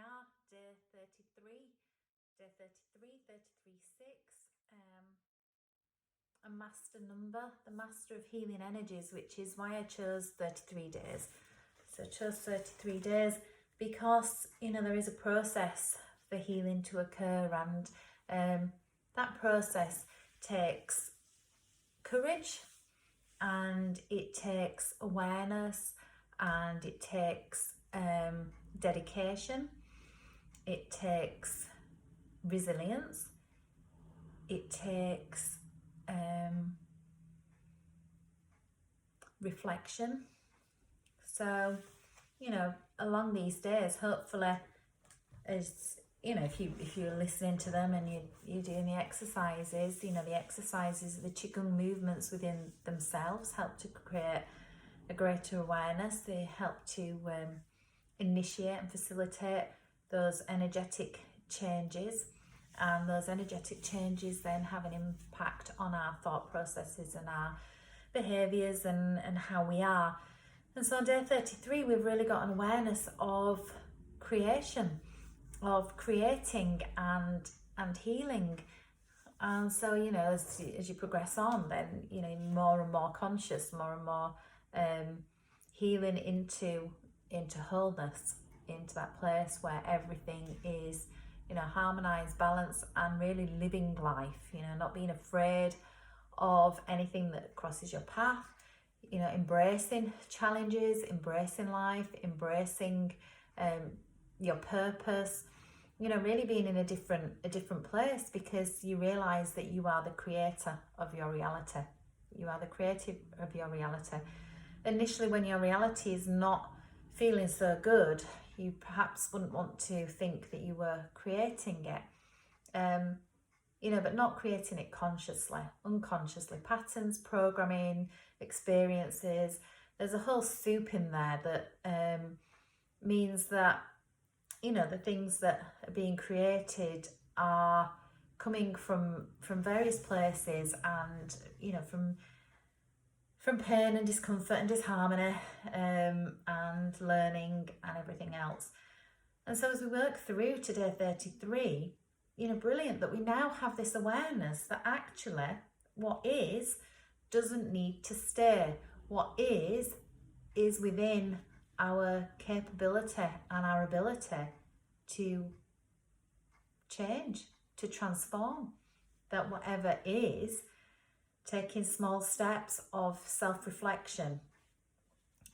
are, day 33, 6, a master number, the master of healing energies, which is why I chose 33 days. So I chose 33 days because, there is a process for healing to occur, and that process takes courage, and it takes awareness, and it takes dedication, it takes resilience, it takes reflection. So, along these days, hopefully, as if you're listening to them and you're doing the exercises, the exercises, the qigong movements within themselves help to create a greater awareness. They help to initiate and facilitate those energetic changes, and those energetic changes then have an impact on our thought processes and our behaviours and how we are. And so on day 33, we've really got an awareness of creation, of creating and healing. And so, as you progress on, then, more and more conscious, more and more healing into wholeness, into that place where everything is, harmonized, balanced, and really living life, not being afraid of anything that crosses your path, embracing challenges, embracing life, embracing your purpose, really being in a different place, because you realize that you are the creator of your reality. You are the creator of your reality. Initially, when your reality is not feeling so good, you perhaps wouldn't want to think that you were creating it, but not creating it consciously, unconsciously. Patterns, programming, experiences, there's a whole soup in there that means that, the things that are being created are coming from various places, and, from pain and discomfort and disharmony, and learning and everything else. And so as we work through to day 33, brilliant that we now have this awareness that actually what is doesn't need to stay. What is within our capability and our ability to change, to transform. That whatever is, taking small steps of self-reflection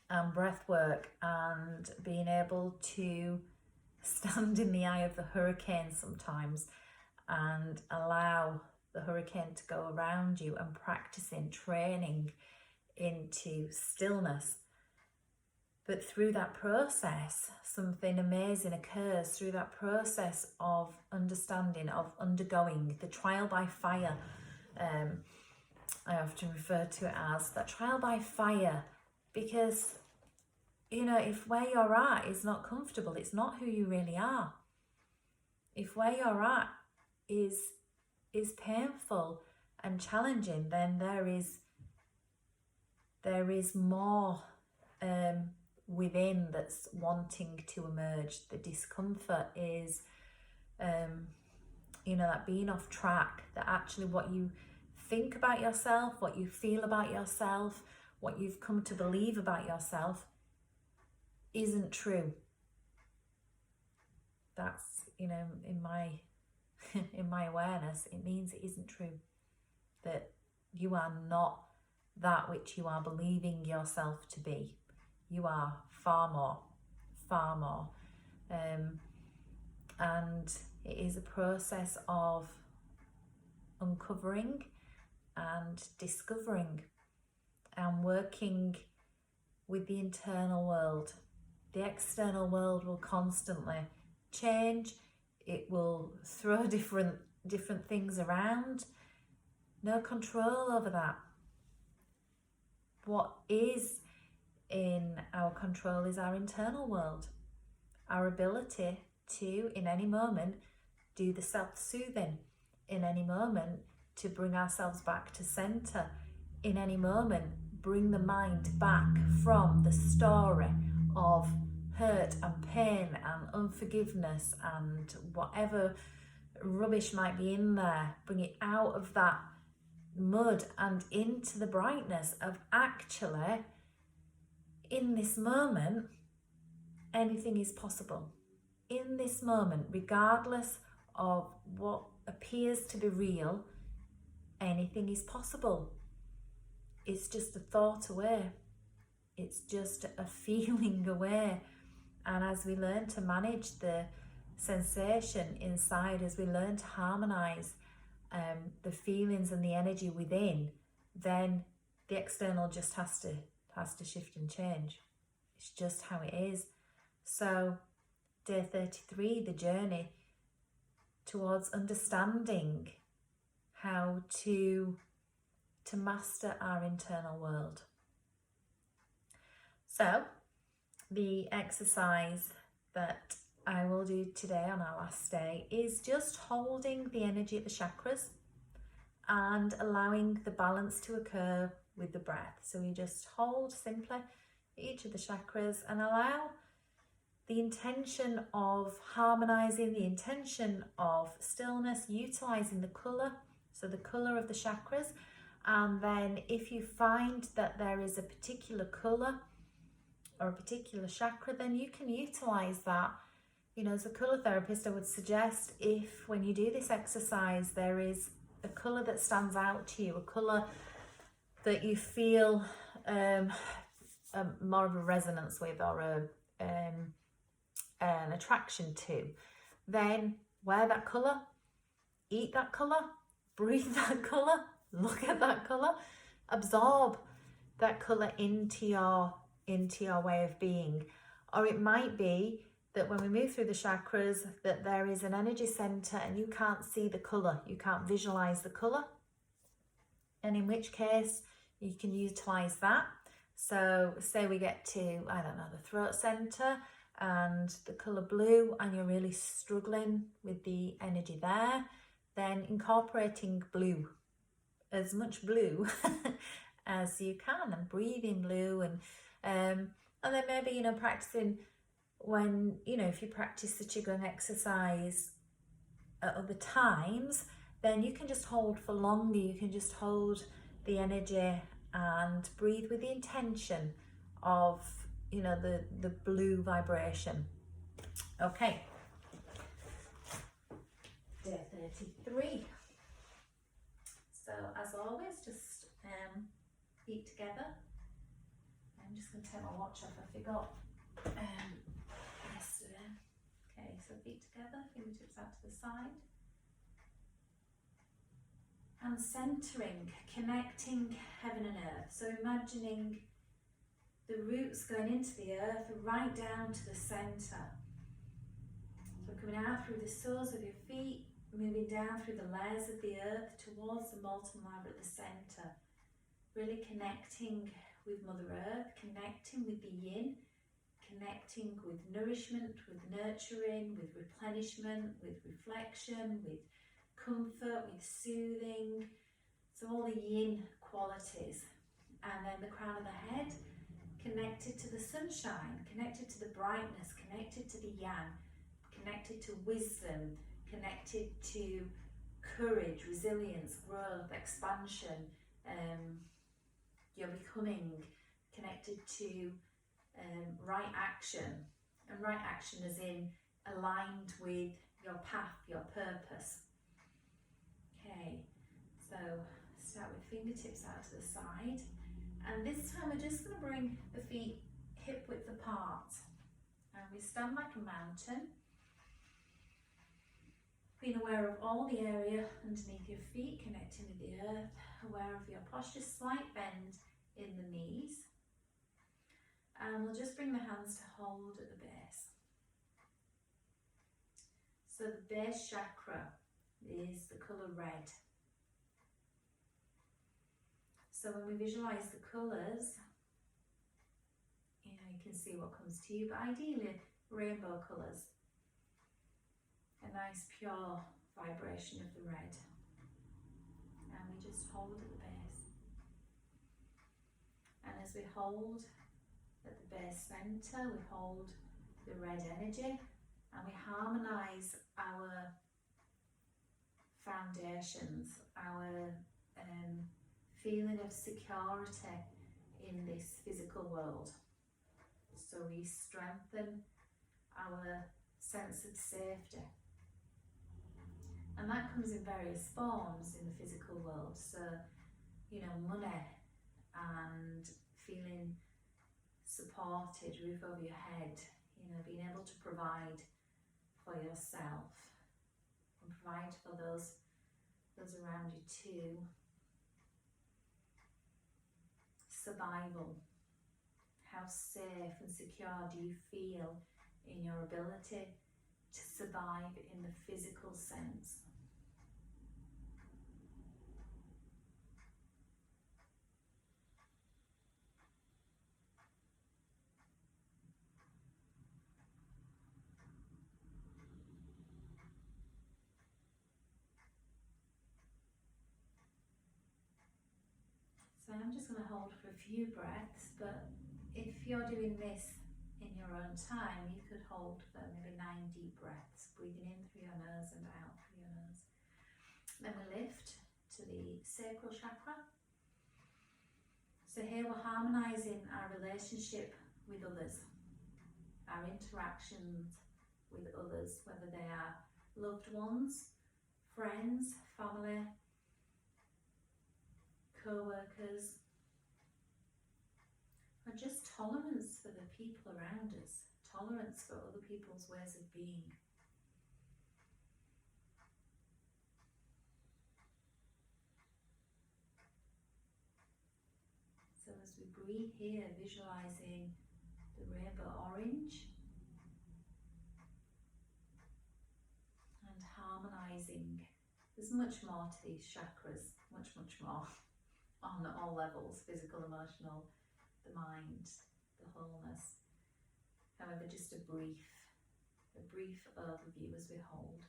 and breath work, and being able to stand in the eye of the hurricane sometimes and allow the hurricane to go around you, and practicing training into stillness. But through that process, something amazing occurs. Through that process of understanding, of undergoing the trial by fire, I often refer to it as that trial by fire, because, if where you're at is not comfortable, it's not who you really are. If where you're at is painful and challenging, then there is more within that's wanting to emerge. The discomfort is, that being off track, that actually what you think about yourself, what you feel about yourself, what you've come to believe about yourself isn't true. That's, in my in my awareness, it means it isn't true. That you are not that which you are believing yourself to be. You are far more. And it is a process of uncovering and discovering and working with the internal world. The external world will constantly change. It will throw different things around. No control over that. What is in our control is our internal world. Our ability to, in any moment, do the self-soothing. In any moment, to bring ourselves back to centre. In any moment, bring the mind back from the story of hurt and pain and unforgiveness and whatever rubbish might be in there. Bring it out of that mud and into the brightness of actually, in this moment, anything is possible. In this moment, regardless of what appears to be real, anything is possible. It's just a thought away. It's just a feeling away. And as we learn to manage the sensation inside, as we learn to harmonise the feelings and the energy within, then the external just has to shift and change. It's just how it is. So day 33, the journey towards understanding how to master our internal world. So the exercise that I will do today on our last day is just holding the energy of the chakras and allowing the balance to occur with the breath. So we just hold simply each of the chakras and allow the intention of harmonizing, the intention of stillness, utilizing the color, so the color of the chakras. And then if you find that there is a particular color or a particular chakra, then you can utilize that. You know, as a colour therapist, I would suggest, if when you do this exercise there is a colour that stands out to you, a colour that you feel more of a resonance with, or an attraction to, then wear that colour, eat that colour, breathe that colour, look at that colour, absorb that colour into your way of being. Or it might be that when we move through the chakras, that there is an energy center and you can't see the color, you can't visualize the color, and in which case you can utilize that. So say we get to, I don't know, the throat center and the color blue, and you're really struggling with the energy there, then incorporating blue, as much blue as you can, and breathing blue, and then maybe, you know, practicing when, you know, if you practice the Qigong exercise at other times, then you can just hold for longer. You can just hold the energy and breathe with the intention of, you know, the blue vibration. Okay. Day 33. So as always, just feet together. I'm just going to take my watch off, I forgot yesterday. Okay, so feet together, fingertips out to the side. And centering, connecting heaven and earth. So imagining the roots going into the earth right down to the centre. So coming out through the soles of your feet, moving down through the layers of the earth towards the molten lava at the centre. Really connecting with Mother Earth, connecting with the yin, connecting with nourishment, with nurturing, with replenishment, with reflection, with comfort, with soothing. So all the yin qualities. And then the crown of the head, connected to the sunshine, connected to the brightness, connected to the yang, connected to wisdom, connected to courage, resilience, growth, expansion. You're becoming connected to right action, and right action is in aligned with your path, your purpose. Okay, so start with fingertips out to the side, and this time we're just going to bring the feet hip width apart, and we stand like a mountain, being aware of all the area underneath your feet, connecting with the earth, aware of your posture, slight bend in the knees, and we'll just bring the hands to hold at the base. So the base chakra is the colour red. So when we visualise the colours, you know, you can see what comes to you, but ideally rainbow colours. A nice pure vibration of the red. And we just hold at the base. And as we hold at the base centre, we hold the red energy, and we harmonise our foundations, our feeling of security in this physical world. So we strengthen our sense of safety. And that comes in various forms in the physical world. So, you know, money and feeling supported, roof over your head, you know, being able to provide for yourself and provide for those around you too. Survival. How safe and secure do you feel in your ability to survive in the physical sense? So I'm just going to hold for a few breaths, but if you're doing this in your own time, you could hold for maybe 9 deep breaths, breathing in through your nose and out through your nose. Then we lift to the sacral chakra. So here we're harmonising our relationship with others, our interactions with others, whether they are loved ones, friends, family, co-workers, or just tolerance for the people around us, tolerance for other people's ways of being. So as we breathe here, visualising the rainbow orange and harmonising. There's much more to these chakras, much more on all levels, physical, emotional, the mind, the wholeness. However, just a brief overview as we hold.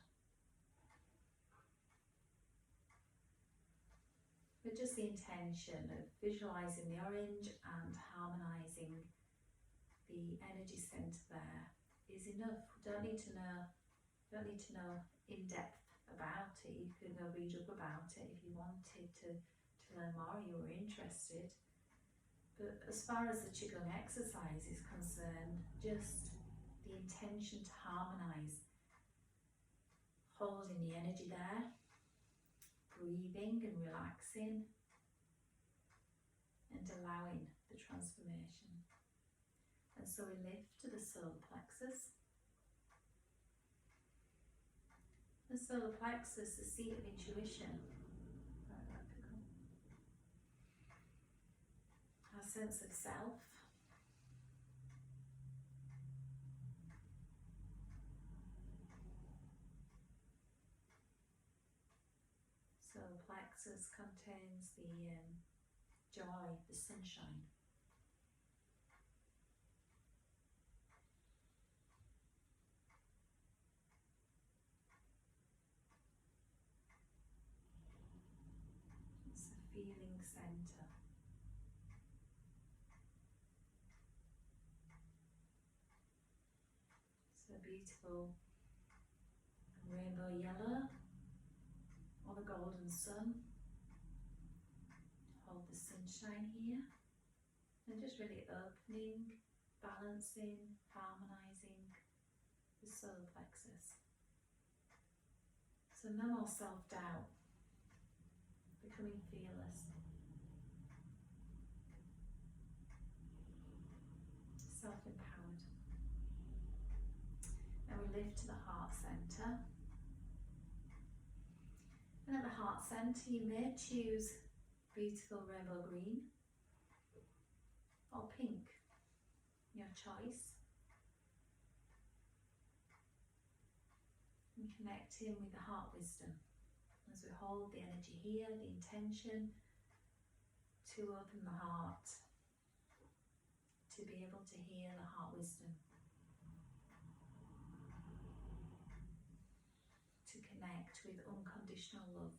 But just the intention of visualising the orange and harmonising the energy centre there is enough. We don't need to know in depth about it. You can go read up about it if you wanted to learn more, you were interested. But as far as the Qigong exercise is concerned, just the intention to harmonise, holding the energy there, breathing and relaxing, and allowing the transformation. And so we lift to the solar plexus. The solar plexus, the seat of intuition. Our sense of self. Solar plexus contains the joy, the sunshine. It's a feeling centre. So beautiful rainbow yellow or the golden sun. Hold the sunshine here and just really opening, balancing, harmonising the solar plexus. So no more self-doubt, becoming fearless, self-empowered. Now we lift to the heart centre. And at the heart centre you may choose beautiful rainbow green or pink, your choice. And connecting with the heart wisdom as we hold the energy here, the intention to open the heart, to be able to hear the heart wisdom, to connect with unconditional love.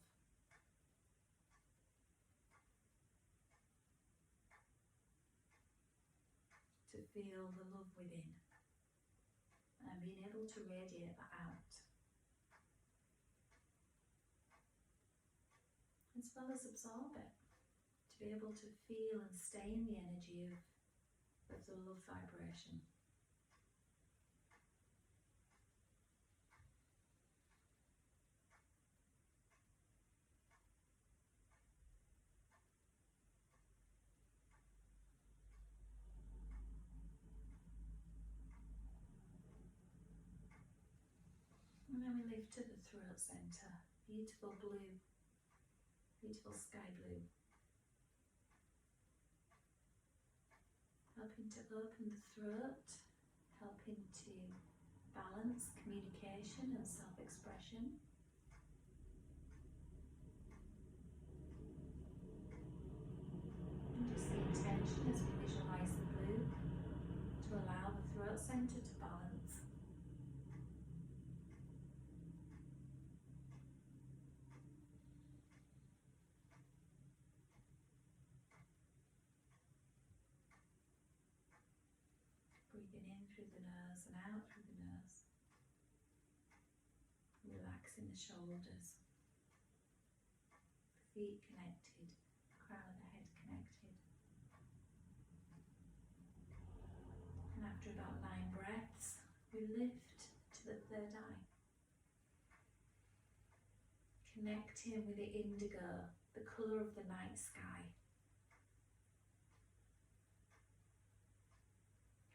To feel the love within. and being able to radiate that out, as well as absorb it, to be able to feel and stay in the energy of the love vibration. And then we lift to the throat centre, beautiful blue, beautiful sky blue. Helping to open the throat, helping to balance communication and self-expression. And just the intention as we visualise the blue to allow the throat centre to balance. Breathing in through the nose and out through the nose. Relaxing the shoulders. The feet connected, crown of the head connected. And after about 9 breaths, we lift to the third eye. Connecting with the indigo, the colour of the night sky.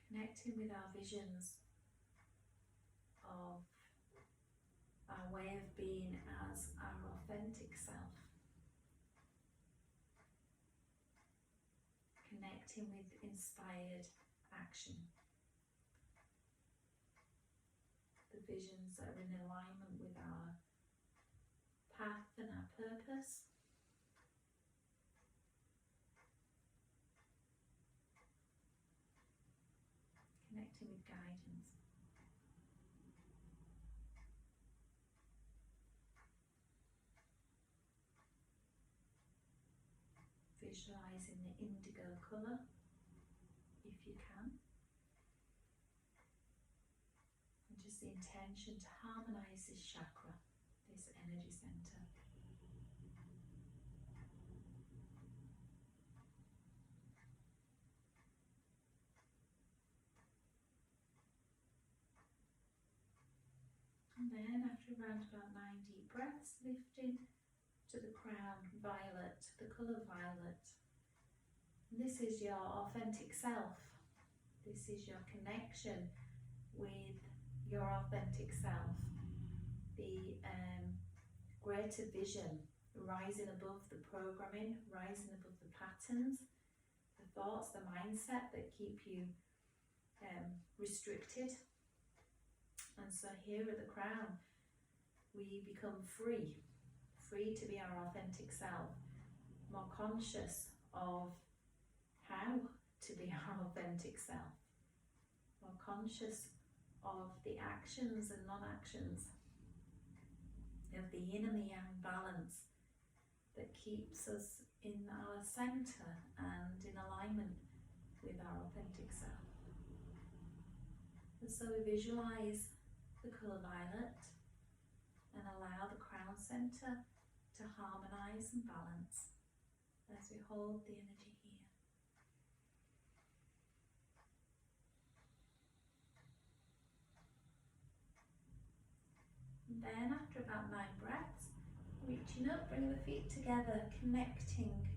Connecting with our visions of our way of being as our authentic self. Connecting with inspired action. The visions that are in alignment with our path and our purpose. Connecting with guidance. Visualising the indigo colour, if you can. And just the intention to harmonise this chakra, this energy centre. And then after around about 9 deep breaths, lifting to the crown, violet, the colour violet. And this is your authentic self. This is your connection with your authentic self. The greater vision, rising above the programming, rising above the patterns, the thoughts, the mindset that keep you restricted. And so here at the crown, we become free to be our authentic self, more conscious of how to be our authentic self, more conscious of the actions and non-actions, of the yin and the yang balance that keeps us in our centre and in alignment with our authentic self. And so we visualise the colour violet and allow the crown centre to harmonise and balance as we hold the energy here. And then after about 9 breaths, reaching up, bring the feet together, connecting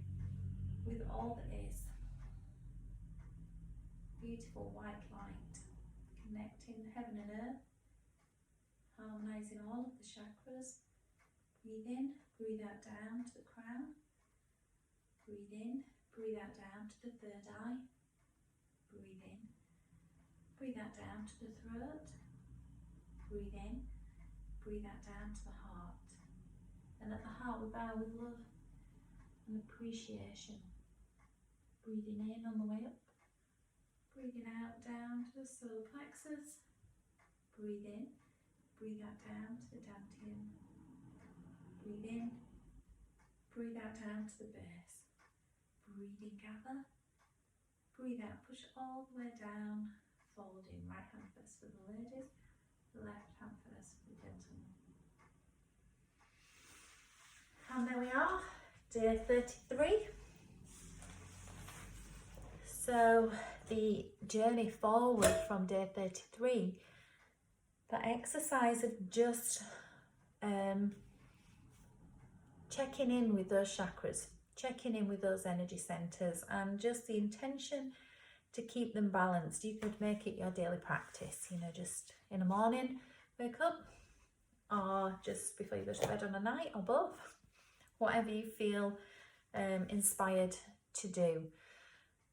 with all that is. Beautiful white light, connecting heaven and earth, harmonising all of the chakras. Breathe in, breathe out down to the crown. Breathe in, breathe out down to the third eye. Breathe in, breathe out down to the throat. Breathe in, breathe out down to the heart. And at the heart we bow with love and appreciation. Breathing in on the way up. Breathing out down to the solar plexus. Breathe in, breathe out down to the dantian. Breathe in, breathe out down to the base. Breathe in, gather. Breathe out, push all the way down, folding. Right hand first for the ladies, left hand first for the gentlemen. And there we are, day 33. So the journey forward from day 33, that exercise of just checking in with those chakras, checking in with those energy centers, and just the intention to keep them balanced. You could make it your daily practice, you know, just in the morning, wake up, or just before you go to bed on a night, or both, whatever you feel inspired to do.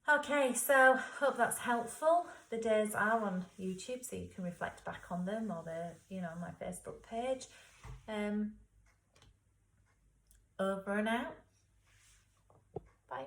Okay, so hope that's helpful. The days are on YouTube, so you can reflect back on them, or they're, you know, on my Facebook page. Over and out. Bye.